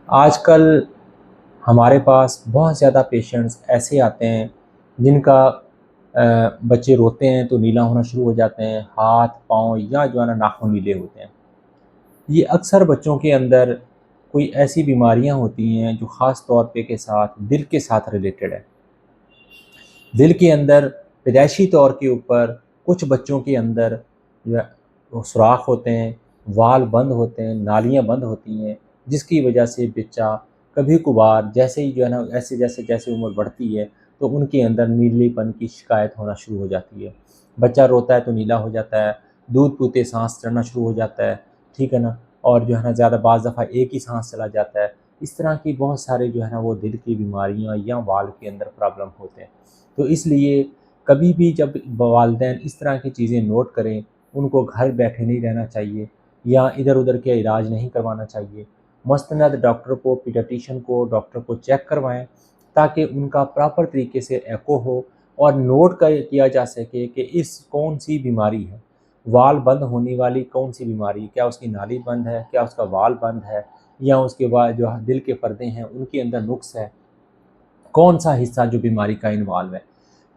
آج کل ہمارے پاس بہت زیادہ پیشنٹس ایسے آتے ہیں جن کا بچے روتے ہیں تو نیلا ہونا شروع ہو جاتے ہیں، ہاتھ پاؤں یا جو ہے نا ناخن نیلے ہوتے ہیں۔ یہ اکثر بچوں کے اندر کوئی ایسی بیماریاں ہوتی ہیں جو خاص طور پہ کے ساتھ دل کے ساتھ ریلیٹڈ ہے۔ دل کے اندر پیدائشی طور کے اوپر کچھ بچوں کے اندر جو ہے وہ سوراخ ہوتے ہیں، وال بند ہوتے ہیں، نالیاں بند ہوتی ہیں، جس کی وجہ سے بچہ کبھی کبھار جیسے ہی جو ہے نا جیسے عمر بڑھتی ہے تو ان کے اندر نیلی پن کی شکایت ہونا شروع ہو جاتی ہے۔ بچہ روتا ہے تو نیلا ہو جاتا ہے، دودھ پیتے سانس چڑھنا شروع ہو جاتا ہے، ٹھیک ہے نا، اور جو ہے نا زیادہ بعض دفعہ ایک ہی سانس چلا جاتا ہے۔ اس طرح کی بہت سارے جو ہے نا وہ دل کی بیماریاں یا وال کے اندر پرابلم ہوتے ہیں۔ تو اس لیے کبھی بھی جب والدین اس طرح کی چیزیں نوٹ کریں، ان کو گھر بیٹھے نہیں رہنا چاہیے یا ادھر ادھر کے علاج نہیں کروانا چاہیے، مستند ڈاکٹر کو، پیڈیاٹیشین کو، ڈاکٹر کو چیک کروائیں تاکہ ان کا پراپر طریقے سے ایکو ہو اور نوٹ کیا جا سکے کہ اس کون سی بیماری ہے، وال بند ہونے والی کون سی بیماری، کیا اس کی نالی بند ہے، کیا اس کا وال بند ہے، یا اس کے بعد جو دل کے پردے ہیں ان کے اندر نقص ہے، کون سا حصہ جو بیماری کا انوالو ہے۔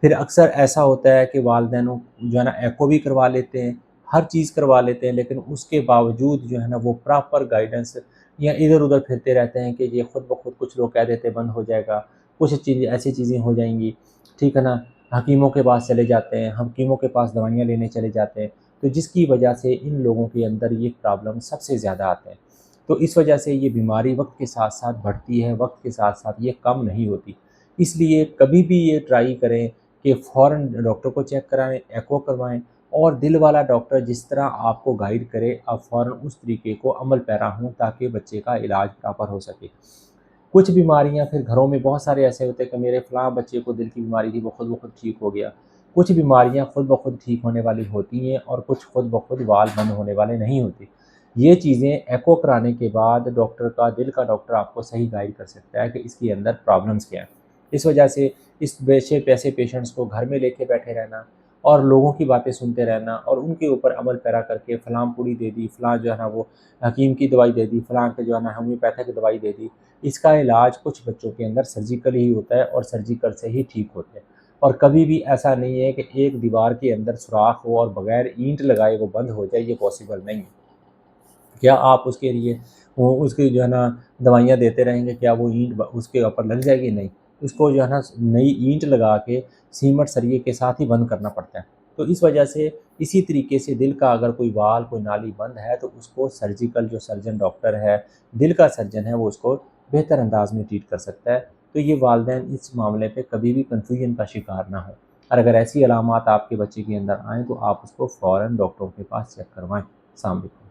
پھر اکثر ایسا ہوتا ہے کہ والدینوں جو ہے نا ایکو بھی کروا لیتے ہیں، ہر چیز کروا لیتے ہیں، لیکن اس کے باوجود جو ہے نا وہ پراپر گائیڈنس یا ادھر ادھر پھرتے رہتے ہیں کہ یہ خود بخود کچھ لوگ کہہ دیتے بند ہو جائے گا، کچھ چیزیں ایسی چیزیں ہو جائیں گی، ٹھیک ہے نا، حکیموں کے پاس چلے جاتے ہیں، حکیموں کے پاس دوائیاں لینے چلے جاتے ہیں، تو جس کی وجہ سے ان لوگوں کے اندر یہ پرابلم سب سے زیادہ آتے ہیں۔ تو اس وجہ سے یہ بیماری وقت کے ساتھ ساتھ بڑھتی ہے، وقت کے ساتھ ساتھ یہ کم نہیں ہوتی۔ اس لیے کبھی بھی یہ ٹرائی کریں کہ فوراً ڈاکٹر کو چیک کرائیں، ایکو کروائیں، اور دل والا ڈاکٹر جس طرح آپ کو گائیڈ کرے آپ فوراً اس طریقے کو عمل پیرا ہوں تاکہ بچے کا علاج پراپر ہو سکے۔ کچھ بیماریاں پھر گھروں میں بہت سارے ایسے ہوتے ہیں کہ میرے فلاں بچے کو دل کی بیماری تھی، وہ خود بخود ٹھیک ہو گیا۔ کچھ بیماریاں خود بخود ٹھیک ہونے والی ہوتی ہیں اور کچھ خود بخود وال بند ہونے والے نہیں ہوتے۔ یہ چیزیں ایکو کرانے کے بعد ڈاکٹر کا، دل کا ڈاکٹر آپ کو صحیح گائیڈ کر سکتا ہے کہ اس کے اندر پرابلمس کیا ہیں۔ اس وجہ سے اس پیسے پیشنٹس کو گھر میں لے کے بیٹھے رہنا اور لوگوں کی باتیں سنتے رہنا اور ان کے اوپر عمل پیرا کر کے فلاں پوڑی دے دی، فلاں جو ہے نا وہ حکیم کی دوائی دے دی، فلاں کے جو ہے نا ہومیوپیتھک دوائی دے دی، اس کا علاج کچھ بچوں کے اندر سرجیکل ہی ہوتا ہے اور سرجیکل سے ہی ٹھیک ہوتے ہیں۔ اور کبھی بھی ایسا نہیں ہے کہ ایک دیوار کے اندر سوراخ ہو اور بغیر اینٹ لگائے وہ بند ہو جائے، یہ پاسبل نہیں ہے۔ کیا آپ اس کے لیے اس کی جو ہے نا دوائیاں دیتے رہیں گے، کیا وہ اینٹ اس کے اوپر لگ جائے گی؟ نہیں، اس کو جو ہے نا نئی اینٹ لگا کے سیمٹ سریے کے ساتھ ہی بند کرنا پڑتا ہے۔ تو اس وجہ سے اسی طریقے سے دل کا اگر کوئی وال، کوئی نالی بند ہے تو اس کو سرجیکل جو سرجن ڈاکٹر ہے، دل کا سرجن ہے، وہ اس کو بہتر انداز میں ٹریٹ کر سکتا ہے۔ تو یہ والدین اس معاملے پہ کبھی بھی کنفیوژن کا شکار نہ ہوں، اور اگر ایسی علامات آپ کے بچے کے اندر آئیں تو آپ اس کو فوراً ڈاکٹروں کے پاس چیک کروائیں۔ السلام علیکم۔